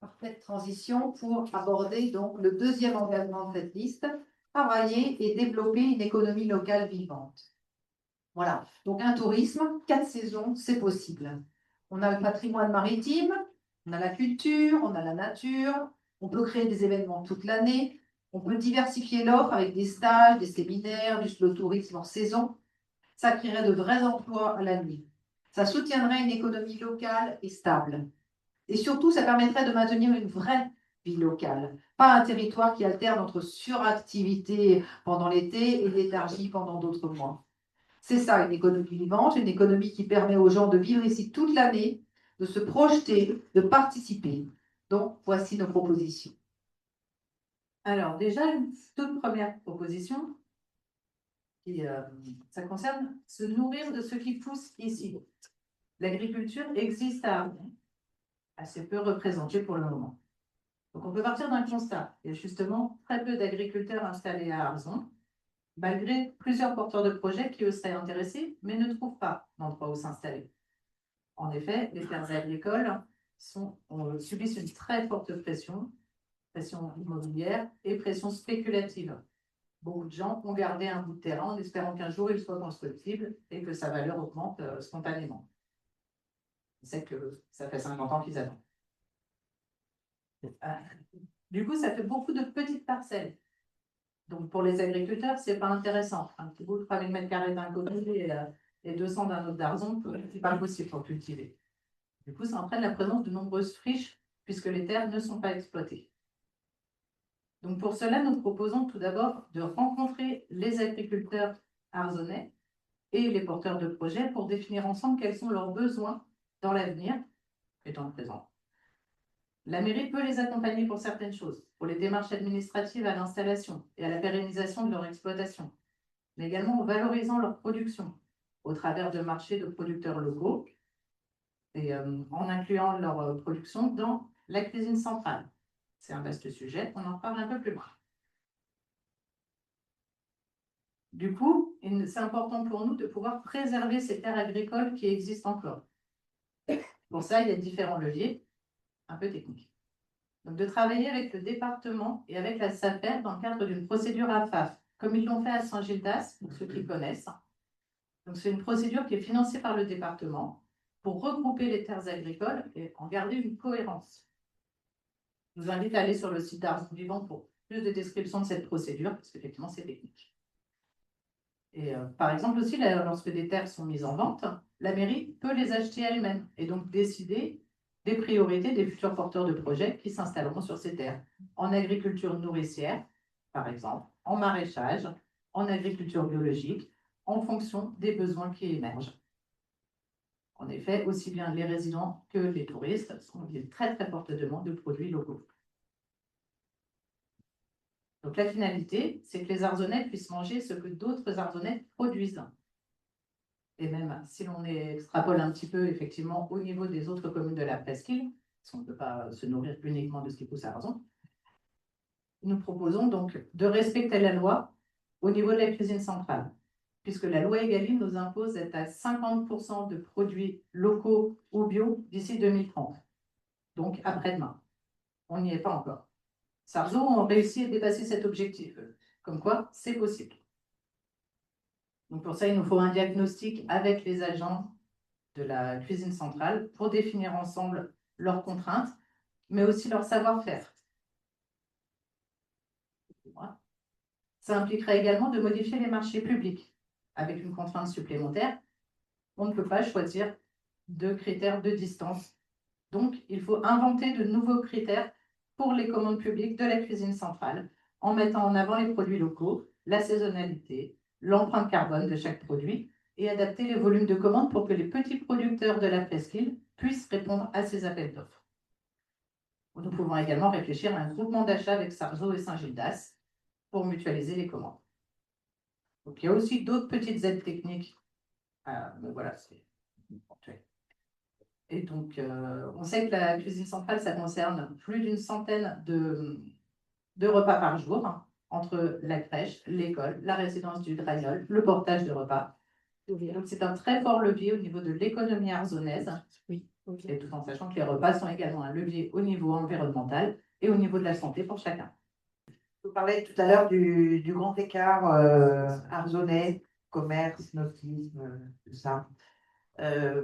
parfaite transition pour aborder donc le deuxième engagement de cette liste, travailler et développer une économie locale vivante. Voilà, donc un tourisme, 4 saisons, c'est possible. On a le patrimoine maritime, on a la culture, on a la nature, on peut créer des événements toute l'année, on peut diversifier l'offre avec des stages, des séminaires, du slow tourisme en saison. Ça créerait de vrais emplois à la nuit. Ça soutiendrait une économie locale et stable. Et surtout, ça permettrait de maintenir une vraie vie locale, pas un territoire qui alterne entre suractivité pendant l'été et léthargie pendant d'autres mois. C'est ça, une économie vivante, une économie qui permet aux gens de vivre ici toute l'année, de se projeter, de participer. Donc, voici nos propositions. Alors, déjà, une toute première proposition, ça concerne se nourrir de ce qui pousse ici. L'agriculture existe à Ardon, assez peu représentée pour le moment. Donc, on peut partir d'un constat. Il y a justement très peu d'agriculteurs installés à Arzon, malgré plusieurs porteurs de projets qui eux seraient intéressés, mais ne trouvent pas d'endroit où s'installer. En effet, les terres agricoles subissent une très forte pression immobilière et pression spéculative. Beaucoup de gens ont gardé un bout de terrain en espérant qu'un jour il soit constructible et que sa valeur augmente spontanément. C'est que ça fait 50 ans qu'ils attendent. Du coup, ça fait beaucoup de petites parcelles. Donc, pour les agriculteurs, ce n'est pas intéressant. Un petit bout de 3000 m² d'un côté et 200 d'un autre d'Arzon, ce n'est pas possible pour cultiver. Du coup, ça entraîne la présence de nombreuses friches, puisque les terres ne sont pas exploitées. Donc, pour cela, nous proposons tout d'abord de rencontrer les agriculteurs arzonnais et les porteurs de projets pour définir ensemble quels sont leurs besoins dans l'avenir et dans le présent. La mairie peut les accompagner pour certaines choses, pour les démarches administratives à l'installation et à la pérennisation de leur exploitation, mais également en valorisant leur production au travers de marchés de producteurs locaux et en incluant leur production dans la cuisine centrale. C'est un vaste sujet, on en reparle un peu plus loin. Du coup, c'est important pour nous de pouvoir préserver ces terres agricoles qui existent encore. Pour ça, il y a différents leviers, un peu techniques. Donc, de travailler avec le département et avec la SAFER dans le cadre d'une procédure AFAF, comme ils l'ont fait à Saint-Gildas, pour ceux qui connaissent. Donc, c'est une procédure qui est financée par le département pour regrouper les terres agricoles et en garder une cohérence. Je vous invite à aller sur le site d'Arzon Vivant pour plus de descriptions de cette procédure, parce qu'effectivement, c'est technique. Et par exemple aussi, lorsque des terres sont mises en vente, la mairie peut les acheter elle-même et donc décider des priorités des futurs porteurs de projets qui s'installeront sur ces terres, en agriculture nourricière, par exemple, en maraîchage, en agriculture biologique, en fonction des besoins qui émergent. En effet, aussi bien les résidents que les touristes sont une très très forte demande de produits locaux. Donc la finalité, c'est que les Arzonnais puissent manger ce que d'autres Arzonnais produisent. Et même si l'on extrapole un petit peu effectivement au niveau des autres communes de la presqu'île, parce qu'on ne peut pas se nourrir uniquement de ce qui pousse à Arzon, nous proposons donc de respecter la loi au niveau de la cuisine centrale, puisque la loi Egalim nous impose d'être à 50% de produits locaux ou bio d'ici 2030, donc après-demain. On n'y est pas encore. Sarzeau ont réussi à dépasser cet objectif, comme quoi c'est possible. Donc pour ça, il nous faut un diagnostic avec les agents de la cuisine centrale pour définir ensemble leurs contraintes, mais aussi leur savoir-faire. Ça impliquerait également de modifier les marchés publics avec une contrainte supplémentaire. On ne peut pas choisir de critères de distance. Donc, il faut inventer de nouveaux critères pour les commandes publiques de la cuisine centrale en mettant en avant les produits locaux, la saisonnalité, l'empreinte carbone de chaque produit et adapter les volumes de commandes pour que les petits producteurs de la presqu'île puissent répondre à ces appels d'offres. Nous pouvons également réfléchir à un groupement d'achat avec Sarzeau et Saint-Gildas pour mutualiser les commandes. Donc, il y a aussi d'autres petites aides techniques. Mais voilà, c'est ponctuel. Et donc, on sait que la cuisine centrale, ça concerne plus d'une centaine de repas par jour, hein, entre la crèche, l'école, la résidence du Dragnol, le portage de repas. Donc, c'est un très fort levier au niveau de l'économie arzonnaise. Oui. Et tout en sachant que les repas sont également un levier au niveau environnemental et au niveau de la santé pour chacun. Vous parlez tout à l'heure du grand écart arzenais, commerce, nautisme, tout ça.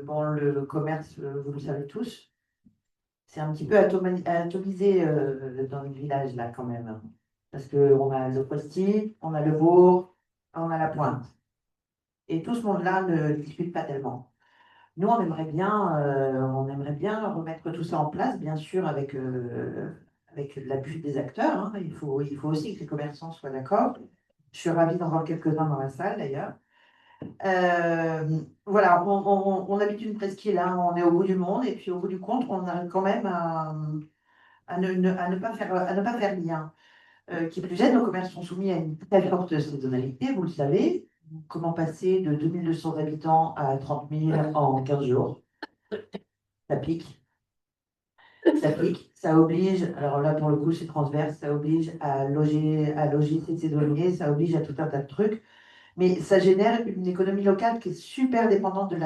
Bon, le commerce, vous le savez tous, c'est un petit peu atomisé dans le village, là, quand même. Parce qu'on a le Posti, on a le Bourg, on a la Pointe. Et tout ce monde-là ne discute pas tellement. Nous, on aimerait bien remettre tout ça en place, bien sûr, avec l'appui des acteurs, hein. Il faut aussi que les commerçants soient d'accord. Je suis ravie d'en voir quelques-uns dans la salle, d'ailleurs. Voilà, on habite une presqu'île, hein, on est au bout du monde, et puis au bout du compte, on arrive quand même à ne pas faire lien. Qui plus est, nos commerces sont soumis à une telle forte saisonnalité, vous le savez. Comment passer de 2200 habitants à 30 000 en 15 jours? Ça pique. Ça pique, ça oblige, alors là pour le coup c'est transverse, ça oblige à loger ces saisonniers, ça oblige à tout un tas de trucs, mais ça génère une économie locale qui est super dépendante de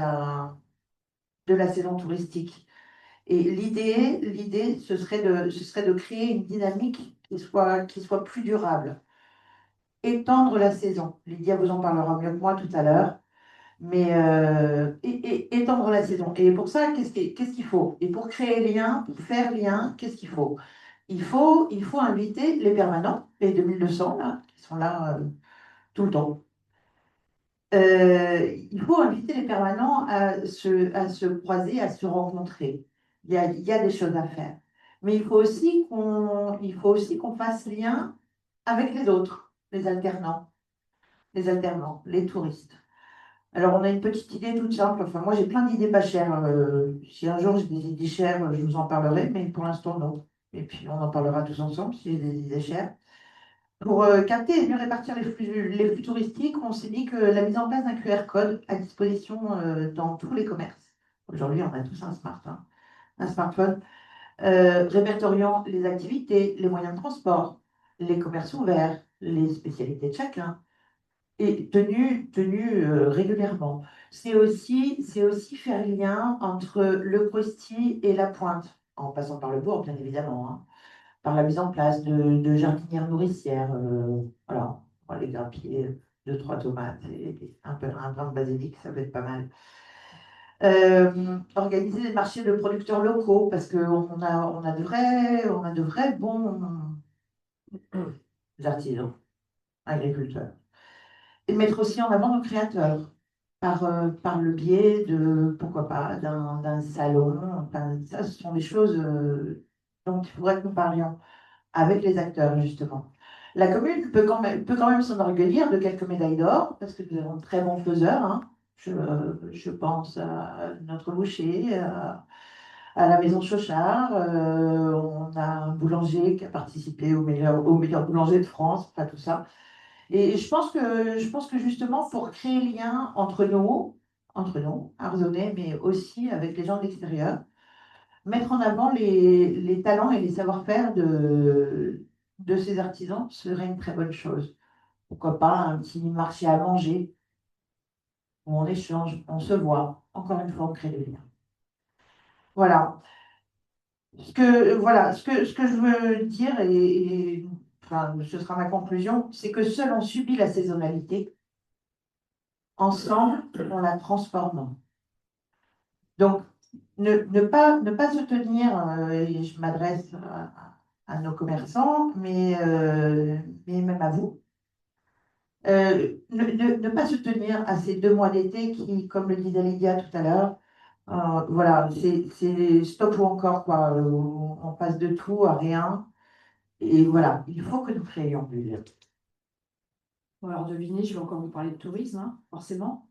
la saison touristique. Et l'idée, ce serait de créer une dynamique qui soit plus durable. Étendre la saison. Lydia vous en parlera mieux que moi tout à l'heure, mais étendre la saison. Et pour ça, qu'est-ce qu'il faut? Et pour créer lien, pour faire lien, qu'est-ce qu'il faut? Il faut inviter les permanents, les 2200 là, qui sont là tout le temps. Il faut inviter les permanents à se croiser, à se rencontrer. Il y a des choses à faire. Mais il faut aussi qu'on fasse lien avec les autres, les touristes. Alors, on a une petite idée toute simple. Enfin, moi, j'ai plein d'idées pas chères. Si un jour j'ai des idées chères, je vous en parlerai, mais pour l'instant, non. Et puis, on en parlera tous ensemble si j'ai des idées chères. Pour capter et mieux répartir les flux touristiques, on s'est dit que la mise en place d'un QR code à disposition dans tous les commerces. Aujourd'hui, on a tous un smartphone, répertoriant les activités, les moyens de transport, les commerces ouverts, les spécialités de chacun, et tenu régulièrement. C'est aussi faire lien entre le Prosti et la Pointe, en passant par le bourg, bien évidemment, hein, par la mise en place de jardinières nourricières. Voilà, on va les grimper, deux, trois tomates et un brin de basilic, ça peut être pas mal. Organiser des marchés de producteurs locaux, parce on a de vrais bons artisans, agriculteurs. Et mettre aussi en avant nos créateurs par le biais de, pourquoi pas, d'un salon. Enfin, ça, ce sont des choses dont il faudrait que nous parlions avec les acteurs, justement. La commune peut quand même s'enorgueillir de quelques médailles d'or, parce que nous avons de très bons faiseurs, hein. Je pense à notre boucher, à la maison Chauchard. On a un boulanger qui a participé au meilleur boulanger de France, enfin tout ça. Et je pense que justement, pour créer lien entre nous, Arzenais, mais aussi avec les gens de l'extérieur, mettre en avant les talents et les savoir-faire de ces artisans serait une très bonne chose. Pourquoi pas un petit marché à manger où on échange, on se voit. Encore une fois, on crée des liens. Voilà. Ce que je veux dire, enfin, ce sera ma conclusion, c'est que seul on subit la saisonnalité. Ensemble, on la transforme. Donc, ne pas se tenir, et je m'adresse à nos commerçants, mais même à vous, ne pas se tenir à ces 2 mois d'été qui, comme le disait Lydia tout à l'heure, voilà, c'est stop ou encore, quoi. On passe de tout à rien. Et voilà, il faut que nous créions du lien. Bon, alors devinez, je vais encore vous parler de tourisme, hein, forcément.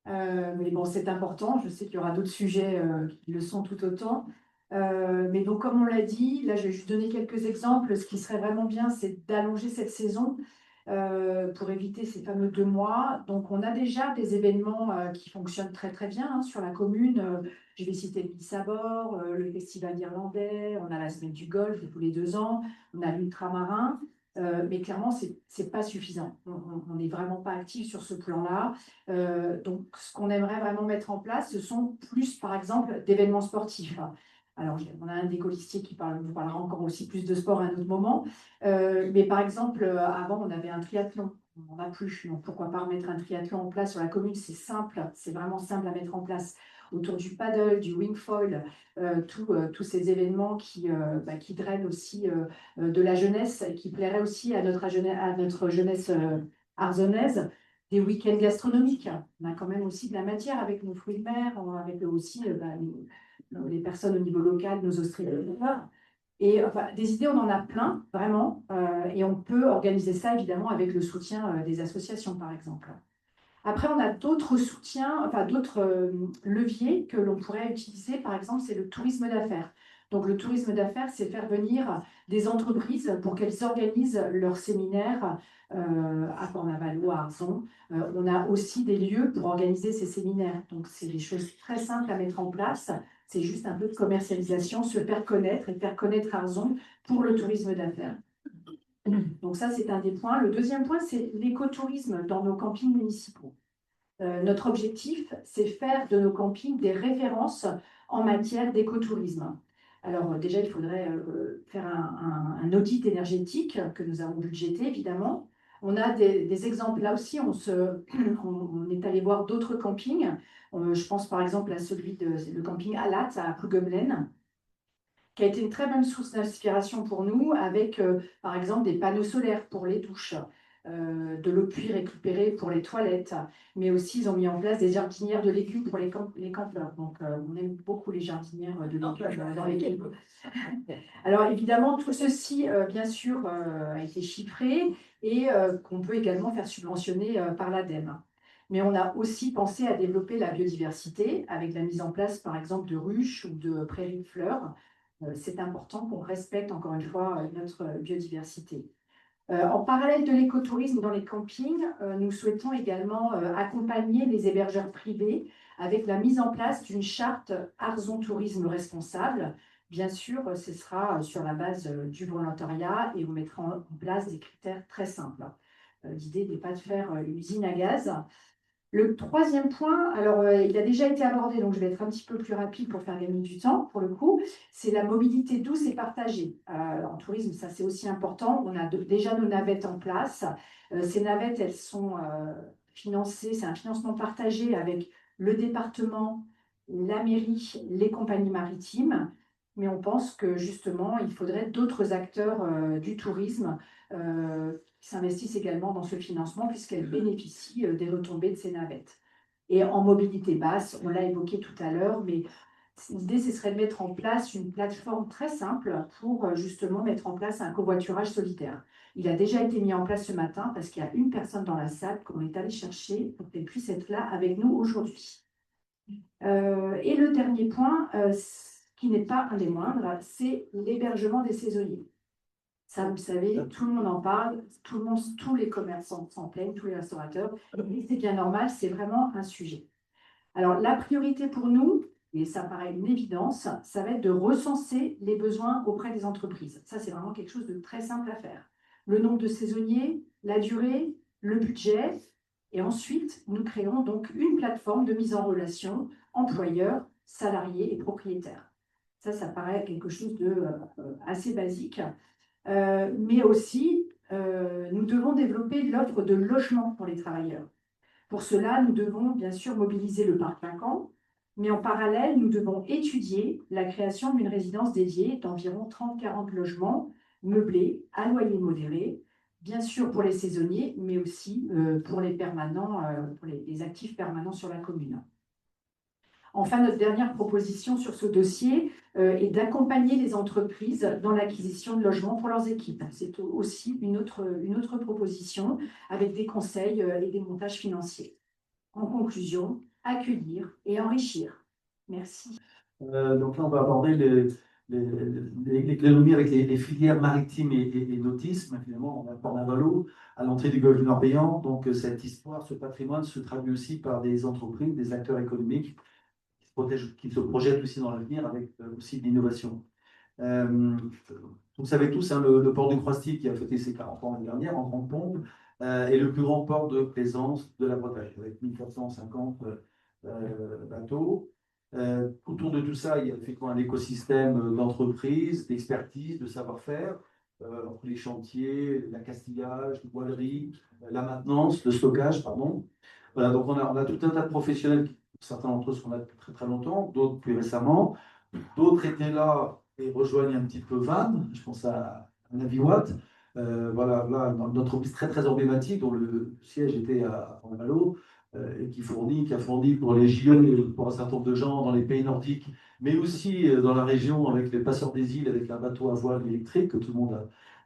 Mais bon, c'est important. Je sais qu'il y aura d'autres sujets qui le sont tout autant. Mais donc, comme on l'a dit, là, je vais juste donner quelques exemples. Ce qui serait vraiment bien, c'est d'allonger cette saison pour éviter ces fameux 2 mois. Donc, on a déjà des événements qui fonctionnent très, très bien hein, sur la commune. Je vais citer le Bissabor, le Festival irlandais. On a la Semaine du Golfe tous les 2 ans. On a l'Ultramarin. Mais clairement, c'est pas suffisant. On n'est vraiment pas actif sur ce plan-là. Donc, ce qu'on aimerait vraiment mettre en place, ce sont plus, par exemple, d'événements sportifs. Alors, on a un des colistiers qui vous parlera encore aussi plus de sport à un autre moment. Mais par exemple, avant, on avait un triathlon. On n'en a plus. Donc, pourquoi pas remettre un triathlon en place sur la commune? C'est simple, c'est vraiment simple à mettre en place. Autour du paddle, du wing foil, tous ces événements qui drainent aussi de la jeunesse, qui plairaient aussi à notre jeunesse arzennaise, des week-ends gastronomiques. On a quand même aussi de la matière avec nos fruits de mer, avec aussi les personnes au niveau local, nos ostréiculteurs. Et enfin, des idées, on en a plein, vraiment, et on peut organiser ça évidemment avec le soutien des associations, par exemple. Après, on a d'autres soutiens, enfin d'autres leviers que l'on pourrait utiliser. Par exemple, c'est le tourisme d'affaires. Donc, le tourisme d'affaires, c'est faire venir des entreprises pour qu'elles organisent leurs séminaires à Port-Naval ou à Arzon. On a aussi des lieux pour organiser ces séminaires. Donc, c'est des choses très simples à mettre en place. C'est juste un peu de commercialisation, se faire connaître et faire connaître Arzon pour le tourisme d'affaires. Donc ça, c'est un des points. Le deuxième point, c'est l'écotourisme dans nos campings municipaux. Notre objectif, c'est faire de nos campings des références en matière d'écotourisme. Alors déjà, il faudrait faire un audit énergétique que nous avons budgété, évidemment. On a des exemples, là aussi, on est allé voir d'autres campings. Je pense par exemple à le camping Alat à Plouguemelen, qui a été une très bonne source d'inspiration pour nous, avec par exemple des panneaux solaires pour les douches, de l'eau de pluie récupérée pour les toilettes, mais aussi ils ont mis en place des jardinières de légumes pour les campeurs. Donc on aime beaucoup les jardinières de légumes dans les campings. Alors évidemment, tout ceci, bien sûr, a été chiffré et qu'on peut également faire subventionner par l'ADEME. Mais on a aussi pensé à développer la biodiversité avec la mise en place, par exemple, de ruches ou de prairies de fleurs. C'est important qu'on respecte, encore une fois, notre biodiversité. En parallèle de l'écotourisme dans les campings, nous souhaitons également accompagner les hébergeurs privés avec la mise en place d'une charte Arzon Tourisme Responsable. Bien sûr, ce sera sur la base du volontariat et on mettra en place des critères très simples. L'idée n'est pas de faire une usine à gaz. Le troisième point, alors il a déjà été abordé, donc je vais être un petit peu plus rapide pour faire gagner du temps, pour le coup, c'est la mobilité douce et partagée. En tourisme, ça c'est aussi important. On a déjà nos navettes en place. Ces navettes, elles sont financées, c'est un financement partagé avec le département, la mairie, les compagnies maritimes. Mais on pense que justement, il faudrait d'autres acteurs du tourisme qui s'investissent également dans ce financement puisqu'elles bénéficient des retombées de ces navettes. Et en mobilité basse, on l'a évoqué tout à l'heure, mais l'idée, ce serait de mettre en place une plateforme très simple pour justement mettre en place un covoiturage solitaire. Il a déjà été mis en place ce matin parce qu'il y a une personne dans la salle qu'on est allé chercher pour qu'elle puisse être là avec nous aujourd'hui. Et le dernier point, qui n'est pas un des moindres, c'est l'hébergement des saisonniers. Ça, vous savez, tout le monde en parle, tous les commerçants s'en plaignent, tous les restaurateurs. Et c'est bien normal, c'est vraiment un sujet. Alors, la priorité pour nous, et ça paraît une évidence, ça va être de recenser les besoins auprès des entreprises. Ça, c'est vraiment quelque chose de très simple à faire. Le nombre de saisonniers, la durée, le budget. Et ensuite, nous créons donc une plateforme de mise en relation employeurs, salariés et propriétaires. Ça paraît quelque chose de assez basique. Mais aussi, nous devons développer l'offre de logement pour les travailleurs. Pour cela, nous devons bien sûr mobiliser le parc vacant, mais en parallèle, nous devons étudier la création d'une résidence dédiée d'environ 30-40 logements meublés à loyer modéré, bien sûr pour les saisonniers, mais aussi pour les permanents, pour les actifs permanents sur la commune. Enfin, notre dernière proposition sur ce dossier est d'accompagner les entreprises dans l'acquisition de logements pour leurs équipes. C'est aussi une autre proposition avec des conseils et des montages financiers. En conclusion, accueillir et enrichir. Merci. Donc là, on va aborder l'économie avec les filières maritimes et nautisme. Finalement, on a Port-Navalo à l'entrée du golfe du Morbihan. Donc cette histoire, ce patrimoine se traduit aussi par des entreprises, des acteurs économiques qui se projettent aussi dans l'avenir avec aussi de l'innovation. Vous savez tous, hein, le port du Croisic qui a fêté ses 40 ans l'année dernière en grande pompe est le plus grand port de plaisance de la Bretagne, avec 1450 bateaux. Autour de tout ça, il y a effectivement un écosystème d'entreprises, d'expertise, de savoir-faire, entre les chantiers, l'accastillage, la voilerie, la maintenance, le stockage, pardon. Voilà, donc on a tout un tas de professionnels, certains d'entre eux sont là depuis très très longtemps, d'autres plus récemment. D'autres étaient là et rejoignent un petit peu Vannes, je pense à Naviwatt. Voilà, là, une entreprise très très emblématique dont le siège était à Malo et qui a fourni pour les JO, pour un certain nombre de gens dans les pays nordiques, mais aussi dans la région avec les passeurs des îles, avec un bateau à voile électrique que tout le monde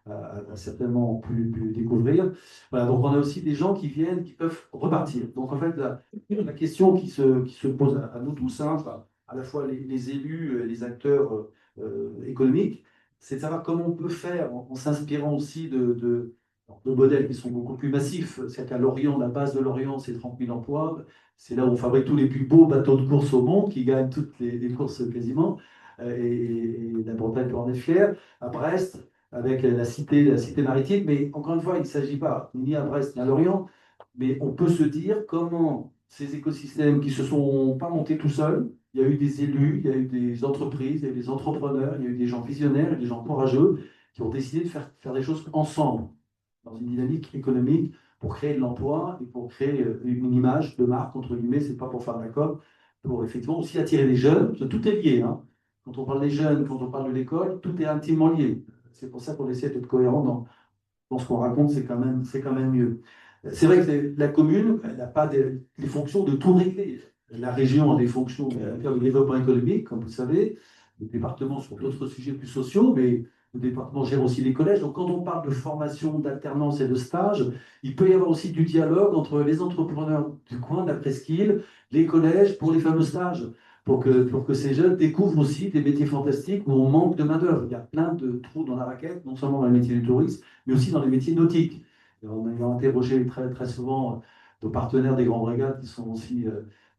a certainement pu découvrir. Voilà, donc on a aussi des gens qui viennent, qui peuvent repartir. Donc en fait, la question qui se pose à nous tous, hein, enfin, à la fois les élus et les acteurs économiques, c'est de savoir comment on peut faire en s'inspirant aussi de modèles qui sont beaucoup plus massifs. C'est qu'à Lorient, la base de Lorient, c'est 30 000 emplois. C'est là où on fabrique tous les plus beaux bateaux de course au monde, qui gagnent toutes les courses quasiment. Et la Bretagne peut en être fière. À Brest, avec la cité maritime. Mais encore une fois, il ne s'agit pas ni à Brest ni à Lorient, mais on peut se dire comment ces écosystèmes qui ne se sont pas montés tout seuls, il y a eu des élus, il y a eu des entreprises, il y a eu des entrepreneurs, il y a eu des gens visionnaires, des gens courageux qui ont décidé de faire des choses ensemble, dans une dynamique économique, pour créer de l'emploi et pour créer une image de marque, entre guillemets, c'est pas pour faire de la com, pour effectivement aussi attirer les jeunes, parce que tout est lié. Hein. Quand on parle des jeunes, quand on parle de l'école, tout est intimement lié. C'est pour ça qu'on essaie d'être cohérent dans ce qu'on raconte, c'est quand même mieux. C'est vrai que la commune, elle n'a pas les fonctions de tout régler. La région a des fonctions de développement économique, comme vous le savez. Le département sur d'autres sujets plus sociaux, mais le département gère aussi les collèges. Donc, quand on parle de formation, d'alternance et de stage, il peut y avoir aussi du dialogue entre les entrepreneurs du coin, de la presqu'île, les collèges pour les fameux stages, pour que ces jeunes découvrent aussi des métiers fantastiques où on manque de main-d'œuvre. Il y a plein de trous dans la raquette, non seulement dans les métiers du tourisme, mais aussi dans les métiers nautiques. Et on a interrogé très, très souvent nos partenaires des grands régates qui sont aussi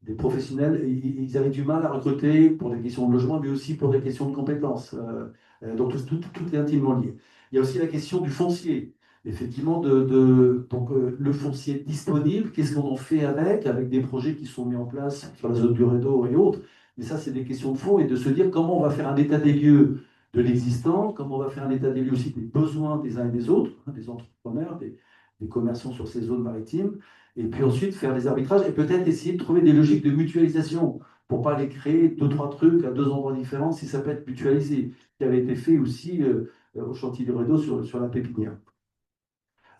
des professionnels, et ils avaient du mal à recruter pour des questions de logement, mais aussi pour des questions de compétences. Donc tout est intimement lié. Il y a aussi la question du foncier. Effectivement, donc, le foncier disponible, qu'est-ce qu'on en fait avec des projets qui sont mis en place sur la zone du Rédo et autres. Mais ça, c'est des questions de fond et de se dire comment on va faire un état des lieux de l'existant, comment on va faire un état des lieux aussi des besoins des uns et des autres, hein, des entrepreneurs, des commerçants sur ces zones maritimes, et puis ensuite faire des arbitrages et peut-être essayer de trouver des logiques de mutualisation pour pas aller créer deux, trois trucs à deux endroits différents si ça peut être mutualisé, qui avait été fait aussi au chantier du Rédo sur la pépinière.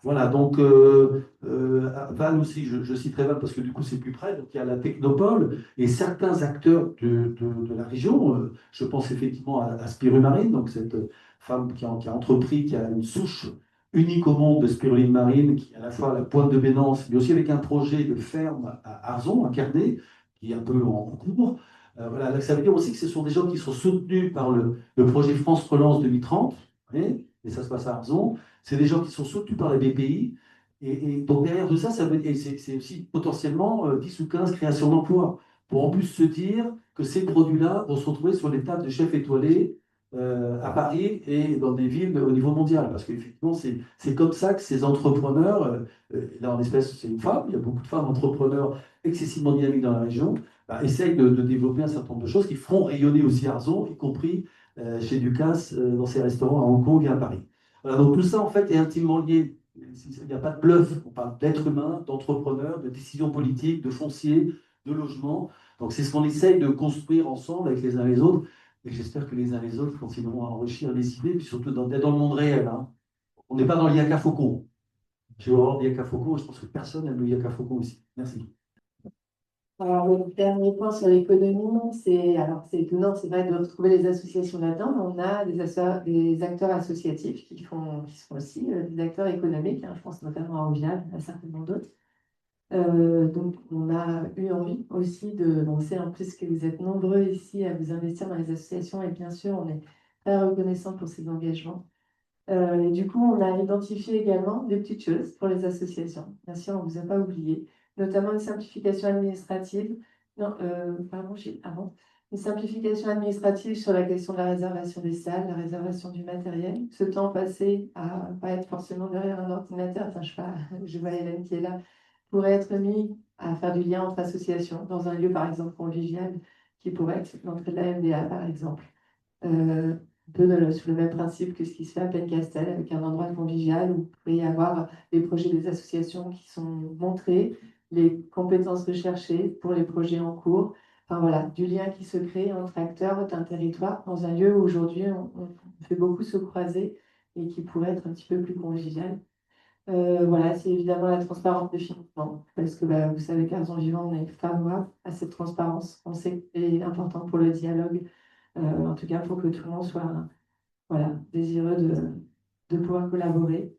Voilà, donc à Vannes aussi, je citerai Vannes parce que du coup c'est plus près, donc il y a la Technopole et certains acteurs de la région, je pense effectivement à Spirumarine, donc cette femme qui a entrepris, qui a une souche unique au monde de spiruline marine, qui est à la fois à la pointe de Bénance, mais aussi avec un projet de ferme à Arzon, à Carnet, qui est un peu en cours. Voilà, ça veut dire aussi que ce sont des gens qui sont soutenus par le projet France Relance 2030, et ça se passe à Arzon. C'est des gens qui sont soutenus par la BPI. Et donc derrière tout ça, ça veut dire, c'est aussi potentiellement 10 ou 15 créations d'emplois. Pour en plus se dire que ces produits-là vont se retrouver sur les tables de chefs étoilés à Paris et dans des villes au niveau mondial. Parce qu'effectivement, c'est comme ça que ces entrepreneurs, là en espèce c'est une femme, il y a beaucoup de femmes entrepreneurs excessivement dynamiques dans la région, bah, essayent de développer un certain nombre de choses qui feront rayonner aussi Arzon, y compris chez Ducasse, dans ses restaurants à Hong Kong et à Paris. Voilà, donc tout ça, en fait, est intimement lié. Il n'y a pas de bluff. On parle d'être humain, d'entrepreneur, de décisions politiques, de foncier, de logement. Donc c'est ce qu'on essaye de construire ensemble avec les uns et les autres. Et j'espère que les uns et les autres continueront à enrichir les idées, puis surtout d'être dans le monde réel. Hein. On n'est pas dans l'IACA Faucon. J'ai horreur d'IACA Faucon et je pense que personne n'aime le IACA Faucon ici. Merci. Alors, le dernier point sur l'économie, c'est étonnant, c'est vrai de retrouver les associations là-dedans, mais on a des acteurs associatifs qui sont aussi des acteurs économiques, hein, je pense notamment à Envial, à certainement d'autres. Donc, on a eu envie aussi on sait en plus que vous êtes nombreux ici à vous investir dans les associations et bien sûr, on est très reconnaissant pour ces engagements. Et du coup, on a identifié également des petites choses pour les associations. Bien sûr, on ne vous a pas oublié, notamment une simplification administrative. Non, pardon, avant. Une simplification administrative sur la question de la réservation des salles, la réservation du matériel. Ce temps passé à pas être forcément derrière un ordinateur, enfin, je sais pas, je vois Hélène qui est là, pourrait être mis à faire du lien entre associations dans un lieu, par exemple, convivial, qui pourrait être l'entrée de la MDA, par exemple. Un peu sur le même principe que ce qui se fait à Penncastel, avec un endroit convivial où vous pouvez y avoir les projets des associations qui sont montrés, les compétences recherchées pour les projets en cours. Enfin voilà, du lien qui se crée entre acteurs d'un territoire dans un lieu où aujourd'hui on fait beaucoup se croiser et qui pourrait être un petit peu plus convivial. Voilà, c'est évidemment la transparence des financements, parce que bah, vous savez qu'Argent Vivant, on est favorable à cette transparence. On sait que c'est important pour le dialogue, en tout cas pour que tout le monde soit voilà, désireux de pouvoir collaborer.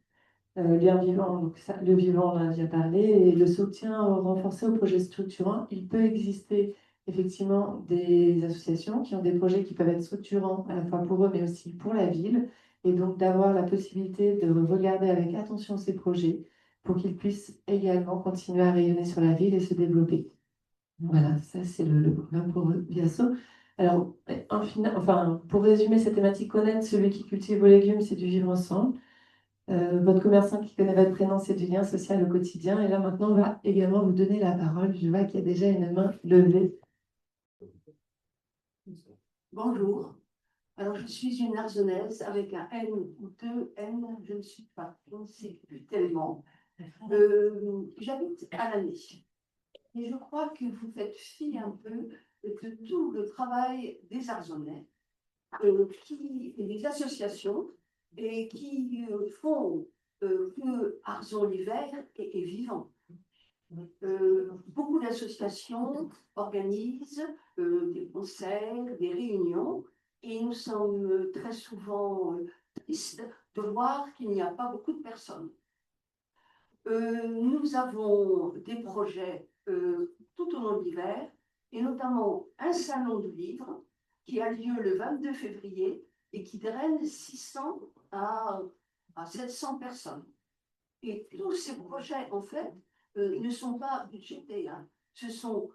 Lien vivant, donc ça, le vivant, on en a déjà parlé, et le soutien renforcé aux projets structurants. Il peut exister effectivement des associations qui ont des projets qui peuvent être structurants à la fois pour eux, mais aussi pour la ville, et donc d'avoir la possibilité de regarder avec attention ces projets pour qu'ils puissent également continuer à rayonner sur la ville et se développer. Voilà, ça c'est le programme pour Viasso. Alors, enfin, pour résumer cette thématique honnête, celui qui cultive vos légumes, c'est du vivre ensemble. Votre commerçant qui connaît votre prénom, c'est du lien social au quotidien. Et là, maintenant, on va également vous donner la parole. Je vois qu'il y a déjà une main levée. Bonjour. Alors, je suis une Arzenaise avec un N ou deux N, je ne suis pas, je ne sais plus tellement. J'habite à l'année. Et je crois que vous faites fi un peu de tout le travail des Arzonais, et des associations, et qui font que Arzon l'hiver est vivant. Beaucoup d'associations organisent des concerts, des réunions, et nous sommes très souvent tristes de voir qu'il n'y a pas beaucoup de personnes. Nous avons des projets tout au long de l'hiver, et notamment un salon de livres qui a lieu le 22 février et qui draine 600 à 700 personnes. Et tous ces projets, en fait, ne sont pas budgétés. Hein. Ce sont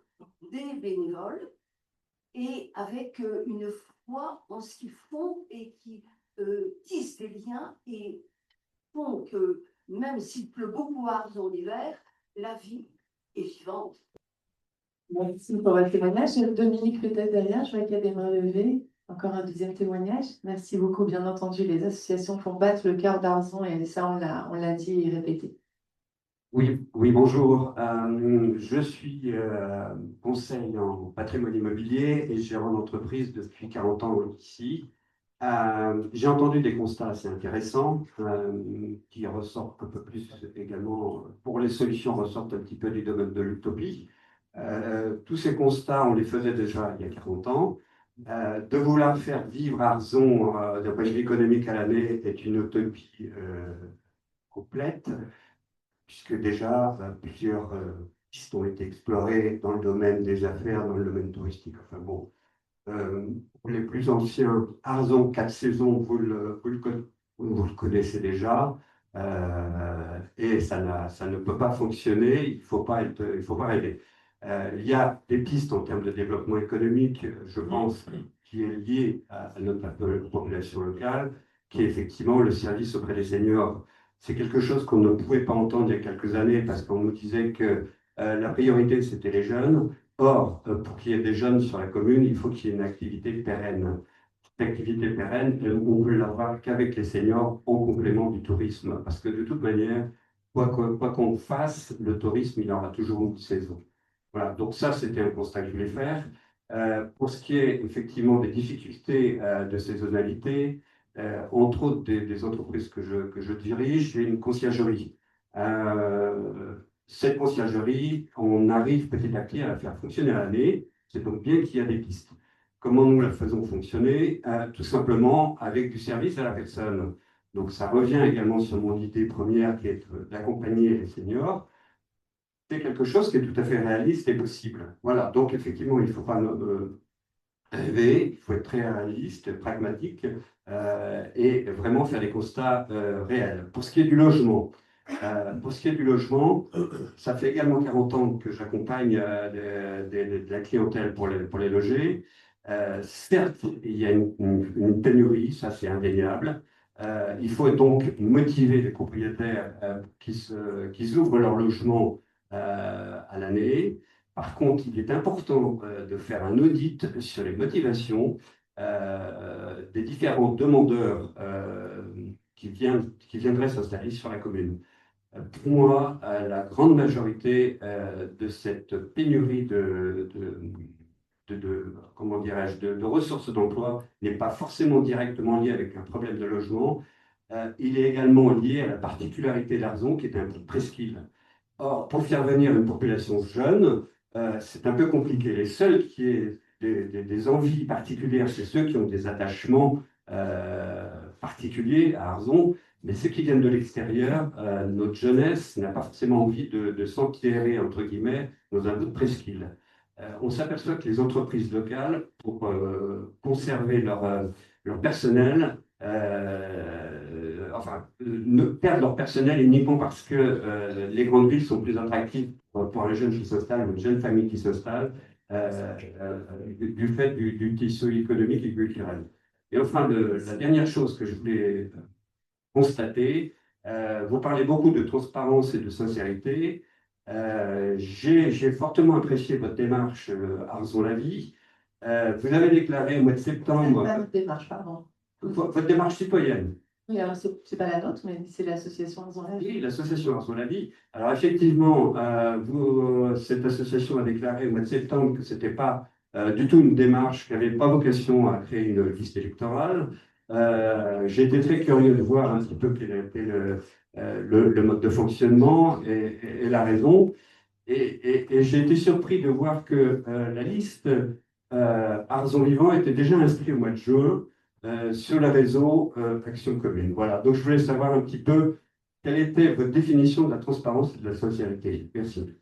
des bénévoles et avec une foi en ce qu'ils font et qui tissent des liens et font que même s'il pleut beaucoup à Arzon l'hiver, la vie est vivante. Merci pour votre témoignage. Dominique, peut-être derrière, je vois qu'il y a des mains levées. Encore un deuxième témoignage. Merci beaucoup. Bien entendu, les associations font battre le cœur d'Arzon et ça, on l'a dit et répété. Oui, oui, bonjour. Je suis conseiller en patrimoine immobilier et gérant d'entreprise depuis 40 ans ici. J'ai entendu des constats assez intéressants qui ressortent un peu plus également, pour les solutions, ressortent un petit peu du domaine de l'utopie. Tous ces constats, on les faisait déjà il y a 40 ans. De vouloir faire vivre Arzon d'un point de vue économique à l'année est une utopie complète, puisque déjà plusieurs pistes ont été explorées dans le domaine des affaires, dans le domaine touristique. Enfin bon, pour les plus anciens, Arzon 4 saisons, vous le connaissez déjà, et ça ne peut pas fonctionner, il ne faut pas rêver. Il y a des pistes en termes de développement économique, je pense, qui est lié à notre population locale, qui est effectivement le service auprès des seniors. C'est quelque chose qu'on ne pouvait pas entendre il y a quelques années parce qu'on nous disait que la priorité, c'était les jeunes. Or, pour qu'il y ait des jeunes sur la commune, il faut qu'il y ait une activité pérenne. Cette activité pérenne, on ne peut l'avoir qu'avec les seniors en complément du tourisme. Parce que de toute manière, quoi qu'on fasse, le tourisme, il aura toujours une saison. Voilà, donc ça, c'était un constat que je voulais faire. Pour ce qui est effectivement des difficultés de saisonnalité, entre autres des entreprises que je dirige, j'ai une conciergerie. Cette conciergerie, on arrive petit à petit à la faire fonctionner à l'année. C'est donc bien qu'il y a des pistes. Comment nous la faisons fonctionner? Tout simplement avec du service à la personne. Donc ça revient également sur mon idée première qui est d'accompagner les seniors. C'est quelque chose qui est tout à fait réaliste et possible. Voilà, donc effectivement, il ne faut pas rêver, il faut être très réaliste, pragmatique et vraiment faire des constats réels. Pour ce qui est du logement, ça fait également 40 ans que j'accompagne de la clientèle pour les loger. Certes, il y a une pénurie, ça c'est indéniable. Il faut donc motiver les propriétaires qui ouvrent leur logement à l'année. Par contre, il est important de faire un audit sur les motivations des différents demandeurs qui viendraient s'installer sur la commune. Pour moi, la grande majorité de cette pénurie comment dirais-je, de ressources d'emploi n'est pas forcément directement liée avec un problème de logement. Il est également lié à la particularité d'Arzon, qui est un presqu'île. Or, pour faire venir une population jeune, c'est un peu compliqué. Les seuls qui aient des envies particulières, c'est ceux qui ont des attachements particuliers à Arzon. Mais ceux qui viennent de l'extérieur, notre jeunesse n'a pas forcément envie de s'enterrer, entre guillemets, dans un bout de presqu'île. On s'aperçoit que les entreprises locales, pour conserver leur personnel, ne perdent leur personnel uniquement parce que les grandes villes sont plus attractives pour un jeune qui s'installe, une jeune famille qui s'installe, du fait du tissu économique et culturel. Et enfin, la dernière chose que je voulais constater, vous parlez beaucoup de transparence et de sincérité. J'ai fortement apprécié votre démarche Arzon la vie. Vous avez déclaré au mois de septembre Pas notre démarche, pardon. votre démarche citoyenne. Oui, alors c'est pas la nôtre, mais c'est l'association Arzon la vie. Oui, l'association Arzon la vie. Alors effectivement, cette association a déclaré au mois de septembre que ce n'était pas du tout une démarche qui n'avait pas vocation à créer une liste électorale. J'ai été très curieux de voir un petit peu quel était le mode de fonctionnement et la raison. Et j'ai été surpris de voir que la liste Arzon Vivant était déjà inscrite au mois de juin sur le réseau Action Commune. Voilà, donc je voulais savoir un petit peu quelle était votre définition de la transparence et de la sincérité. Merci.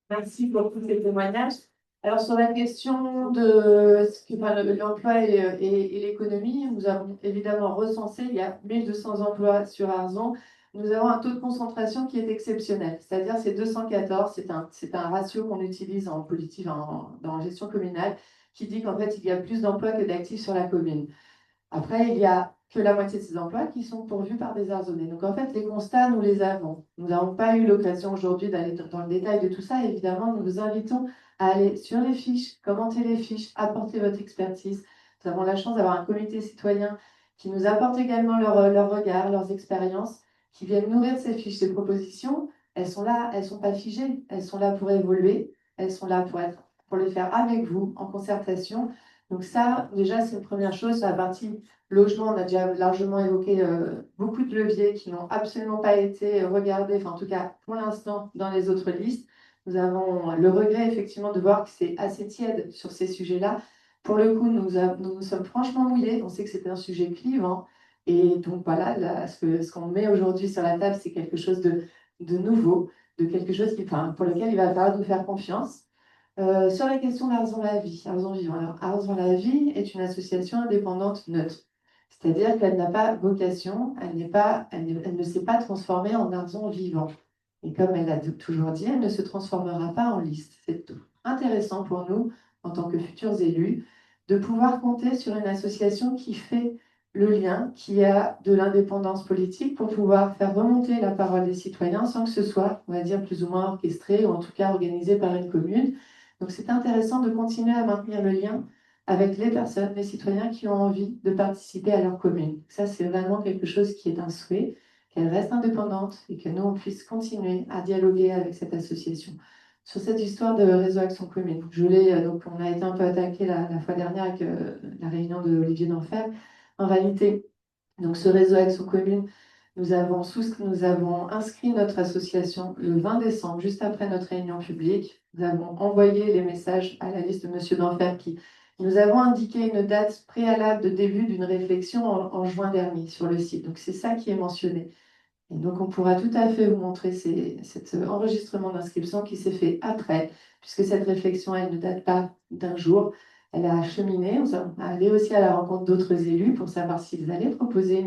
Merci pour tous ces témoignages. Alors, sur la question de l'emploi et l'économie, nous avons évidemment recensé, il y a 1200 emplois sur Arzon. Nous avons un taux de concentration qui est exceptionnel, c'est-à-dire c'est 214, c'est un ratio qu'on utilise en politique, dans la gestion communale, qui dit qu'en fait, il y a plus d'emplois que d'actifs sur la commune. Après, il y a que la moitié de ces emplois qui sont pourvus par des Arzonnais. Donc, en fait, les constats, nous les avons. Nous n'avons pas eu l'occasion aujourd'hui d'aller dans le détail de tout ça. Évidemment, nous vous invitons à aller sur les fiches, commenter les fiches, apporter votre expertise. Nous avons la chance d'avoir un comité citoyen qui nous apporte également leur regard, leurs expériences, qui viennent nourrir ces fiches, ces propositions. Elles sont là, elles ne sont pas figées, elles sont là pour évoluer, elles sont là pour les faire avec vous, en concertation. Donc ça, déjà, c'est une première chose. Sur la partie logement, on a déjà largement évoqué beaucoup de leviers qui n'ont absolument pas été regardés, enfin en tout cas pour l'instant dans les autres listes. Nous avons le regret effectivement de voir que c'est assez tiède sur ces sujets-là. Pour le coup, nous nous sommes franchement mouillés. On sait que c'est un sujet clivant. Et donc voilà, là, ce qu'on met aujourd'hui sur la table, c'est quelque chose de nouveau, de quelque chose pour lequel il va falloir nous faire confiance. Sur la question d'Arzon la vie, Arzon Vivant. Alors, Arzon la vie est une association indépendante neutre. C'est-à-dire qu'elle n'a pas vocation, elle ne s'est pas transformée en Arzon Vivant. Et comme elle a toujours dit, elle ne se transformera pas en liste. C'est intéressant pour nous, en tant que futurs élus, de pouvoir compter sur une association qui fait le lien, qui a de l'indépendance politique pour pouvoir faire remonter la parole des citoyens sans que ce soit, on va dire, plus ou moins orchestré ou en tout cas organisé par une commune. Donc c'est intéressant de continuer à maintenir le lien avec les personnes, les citoyens qui ont envie de participer à leur commune. Ça, c'est vraiment quelque chose qui est un souhait, qu'elle reste indépendante et que nous, on puisse continuer à dialoguer avec cette association. Sur cette histoire de réseau Action Commune, donc on a été un peu attaqué la fois dernière avec la réunion de Olivier d'Enfer. En réalité, donc ce réseau Action Commune, nous avons inscrit notre association le 20 décembre, juste après notre réunion publique. Nous avons envoyé les messages à la liste de Monsieur d'Enfer qui nous avons indiqué une date préalable de début d'une réflexion en juin dernier sur le site. Donc c'est ça qui est mentionné. Et donc on pourra tout à fait vous montrer cet enregistrement d'inscription qui s'est fait après, puisque cette réflexion, elle ne date pas d'un jour. Elle a cheminé, on est allé aussi à la rencontre d'autres élus pour savoir s'ils allaient proposer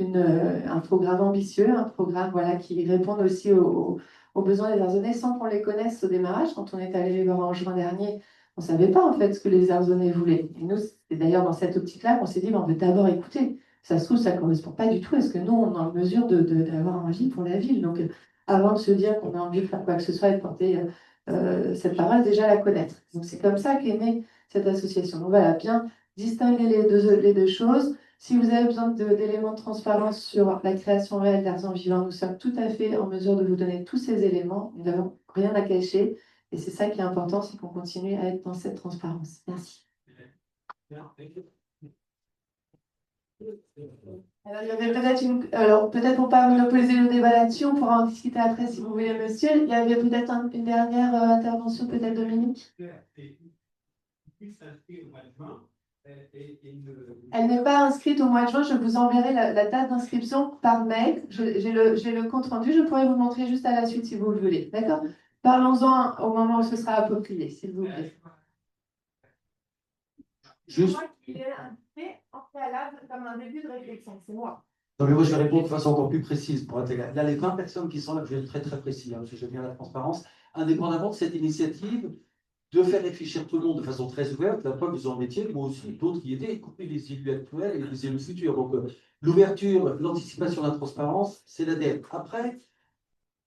un programme ambitieux, un programme qui réponde aussi aux besoins des Arzonnais sans qu'on les connaisse au démarrage. Quand on est allé les voir en juin dernier, On ne savait pas en fait ce que les Arzonnais voulaient. Et nous, c'est d'ailleurs dans cette optique-là qu'on s'est dit, on veut d'abord écouter. Ça se trouve, ça ne correspond pas du tout à ce que nous, on est en mesure d'avoir envie pour la ville. Donc, avant de se dire qu'on a envie de faire quoi que ce soit et de porter cette parole, déjà la connaître. Donc, c'est comme ça qu'est née cette association. Donc, voilà, bien distinguer les deux choses. Si vous avez besoin d'éléments de transparence sur la création réelle d'Arzon Vivant, nous sommes tout à fait en mesure de vous donner tous ces éléments. Nous n'avons rien à cacher. Et c'est ça qui est important, c'est qu'on continue à être dans cette transparence. Merci. Alors, il y avait alors, peut-être pour ne pas monopoliser le débat là-dessus, on pourra en discuter après si vous voulez, monsieur. Il y avait peut-être une dernière intervention, peut-être Dominique. Elle n'est pas inscrite au mois de juin. Je vous enverrai la date d'inscription par mail. J'ai le compte rendu. Je pourrais vous montrer juste à la suite si vous le voulez. D'accord? Parlons-en au moment où ce sera approprié, s'il vous plaît. Juste. Moi, il est indiqué en préalable comme un début de réflexion. C'est moi. Non, mais moi, je vais répondre de façon encore plus précise pour être égal. Là, les 20 personnes qui sont là, je vais être très très précis, parce que j'aime bien la transparence, indépendamment de cette initiative, de faire réfléchir tout le monde de façon très ouverte, la preuve, vous en étiez, moi aussi, d'autres y étaient, y compris les élus actuels et les élus futurs. Donc, l'ouverture, l'anticipation, la transparence, c'est l'ADN.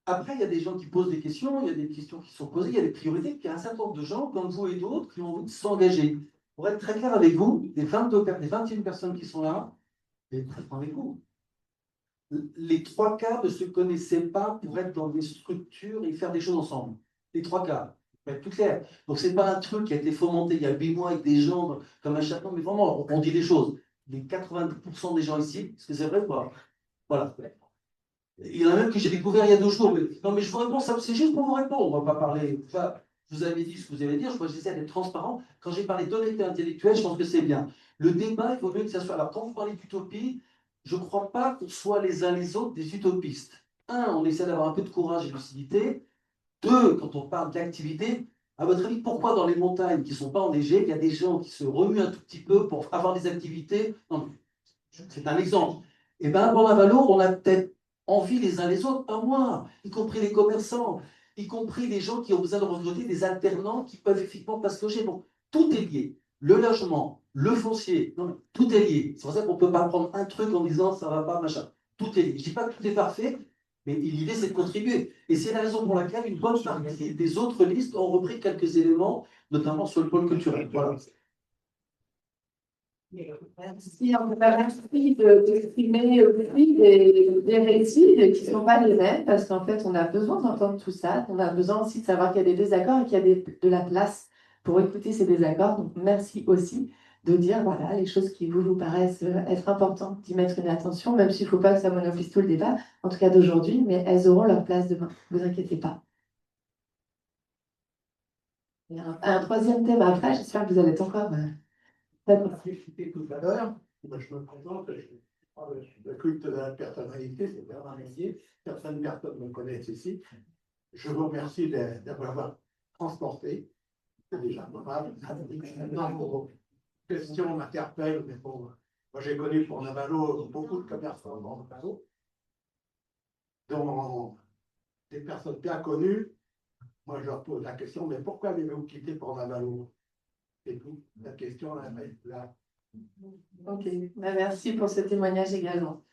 Après, il y a des gens qui posent des questions, il y a des questions qui sont posées, il y a des priorités, puis il y a un certain nombre de gens, comme vous et d'autres, qui ont envie de s'engager. Pour être très clair avec vous, les 21 personnes qui sont là, et très franc avec vous, les 3 quarts ne se connaissaient pas pour être dans des structures et faire des choses ensemble. Les 3 quarts, pour être plus clair. Donc, ce n'est pas un truc qui a été fomenté il y a 8 mois avec des gens comme un chaton, mais vraiment, on dit des choses. Les 90% des gens ici, est-ce que c'est vrai ou pas? Voilà. Il y en a même que j'ai découvert il y a 2 jours. Non, mais je vous réponds, c'est juste pour vous répondre. On ne va pas parler. Enfin, je vous avais dit ce que vous allez dire. Je j'essaie d'être transparent. Quand j'ai parlé d'honnêteté intellectuelle, je pense que c'est bien. Le débat, il vaut mieux que ça soit. Alors, quand vous parlez d'utopie, je ne crois pas qu'on soit les uns les autres des utopistes. On essaie d'avoir un peu de courage et de lucidité. 2, quand on parle d'activité, à votre avis, pourquoi dans les montagnes qui ne sont pas enneigées, il y a des gens qui se remuent un tout petit peu pour avoir des activités? Non, c'est un exemple. Eh bien, dans la Valo, on a peut-être envie les uns les autres, pas moi, y compris les commerçants, y compris les gens qui ont besoin de recruter des alternants qui peuvent effectivement pas se loger. Bon, tout est lié. Le logement, le foncier, non, tout est lié. C'est pour ça qu'on ne peut pas prendre un truc en disant ça va pas, machin. Tout est lié. Je ne dis pas que tout est parfait, mais l'idée c'est de contribuer. Et c'est la raison pour laquelle une bonne partie des autres listes ont repris quelques éléments, notamment sur le pôle culturel. Voilà. Merci. On va merci d'exprimer aussi des récits qui ne sont pas les mêmes, parce qu'en fait, on a besoin d'entendre tout ça. On a besoin aussi de savoir qu'il y a des désaccords et qu'il y a de la place pour écouter ces désaccords. Donc, merci aussi de dire voilà, les choses qui vous paraissent être importantes, d'y mettre une attention, même s'il ne faut pas que ça monopolise tout le débat, en tout cas d'aujourd'hui, mais elles auront leur place demain. Ne vous inquiétez pas. Il y a un troisième thème après, j'espère que vous allez être encore. Cité tout à l'heure, moi je me présente, le culte de la personnalité, c'est Bernard Mendier, certaines personnes me connaissent ici. Je vous remercie d'avoir transporté, c'est déjà normal. Dans vos questions m'interpellent, mais bon, moi j'ai connu pour Navalo beaucoup de commerçants dans Navalo, dont des personnes bien connues. Moi je leur pose la question, mais pourquoi avez-vous quitté pour Navalo? C'est tout, la question là. Ok, merci pour ce témoignage également.